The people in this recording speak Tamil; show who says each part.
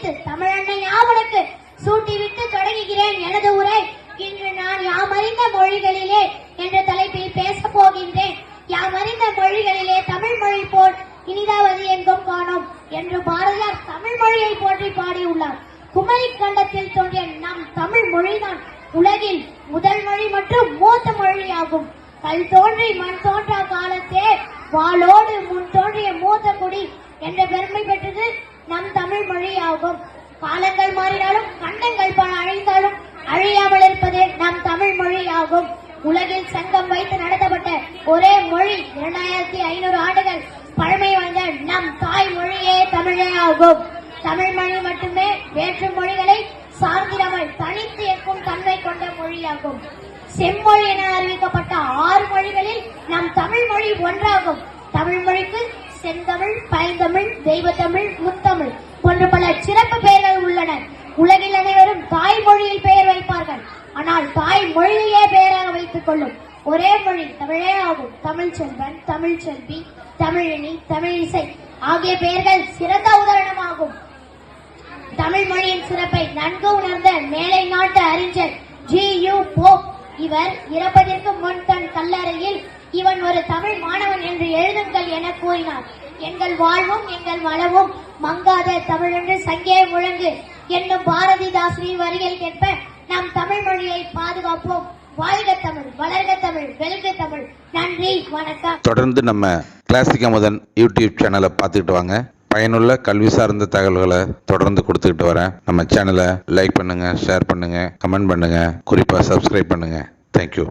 Speaker 1: வைத்து தமிழன்னை யாவனுக்கு சூட்டிவிட்டு தொடங்குகிறேன் எனது உரை. இன்று நான் யாமறிந்த மொழிகளிலே என்ற தலைப்பில் பேசப் போகின்றேன். யாமறிந்த மொழிகளிலே தமிழ் மொழி போல் இனிதாவது எங்கும் காணோம் என்று பாரதியார் தமிழ் மொழியை போற்றி பாடியுள்ளார். குமரி கண்டத்தில் தோன்றிய நம் தமிழ் மொழிதான் உலகில் முதல் மொழி மற்றும் மூத்த மொழியாகும். கல் தோன்றி மண் தோன்றா காலத்தே வாளோடு முன் தோன்றிய மூத்த குடி என்ற பெருமை பெற்றது நம் தமிழ் மொழியாகும். காலங்கள் மாறினாலும் கண்டங்கள் பல அழிந்தாலும் அழியாமல் இருப்பதே நம் தமிழ் மொழியாகும். உலகில் சங்கம் வைத்து நடத்தப்பட்ட ஒரே மொழி 2500 ஆண்டுகள் பழமை வாய்ந்த நம் தாய் மொழியே தமிழே ஆகும். தமிழ் மொழி மட்டுமே வேற்று மொழிகளை சார்ந்திடாமல் தனித்து இயக்கும் தன்மை கொண்ட மொழியாகும். செம்மொழி என அறிவிக்கப்பட்ட 6 மொழிகளில் நம் தமிழ் மொழி ஒன்றாகும். தமிழ் மொழிக்கு செந்தமிழ், பைந்தமிழ், தெய்வத்தமிழ், முத்தமிழ் போன்ற பல சிறப்பு பெயர்கள் உள்ளன. உலகில் அனைவரும் தாய்மொழியில் பெயர் வைப்பார்கள். ஆனால் தாய் மொழியையே பெயராக வைத்துக் கொள்ளும் ஒரே மொழி தமிழே ஆகும். தமிழ் செல்வன், தமிழ் செல்வி, தமிழினி, தமிழிசை ஆகிய பெயர்கள் சிறந்த உதாரணமாகும். தமிழ் மொழியின் சிறப்பை நன்கு உணர்ந்த மேலை நாட்டு அறிஞர் G.U. போப் இவர் இறப்பதற்கு முன் தன் கல்லறையில் இவன் ஒரு தமிழ் மாணவன் என்று எழுதுங்கள் என கூறினார். எங்கள் வாழ்வும் எங்கள் வளமும் மங்காத தமிழென்று சங்கே முழங்கு என்னும் பாரதிதாசனின் வரிகள் கேட்ப நம் தமிழ் மொழியை பாதுகாப்போம். வாழ்க தமிழ், வளர்க தமிழ், வெல்க தமிழ். நன்றி, வணக்கம்.
Speaker 2: தொடர்ந்து நம்ம கிளாசிக் அமுதன் யூடியூப் சேனலை பார்த்துக்கிட்டு வாங்க. பயனுள்ள கல்வி சார்ந்த தகவல்களை தொடர்ந்து கொடுத்துக்கிட்டு வரேன். நம்ம சேனலை லைக் பண்ணுங்க, ஷேர் பண்ணுங்க, கமெண்ட் பண்ணுங்க, குறிப்பாக சப்ஸ்கிரைப் பண்ணுங்க. தேங்க்யூ.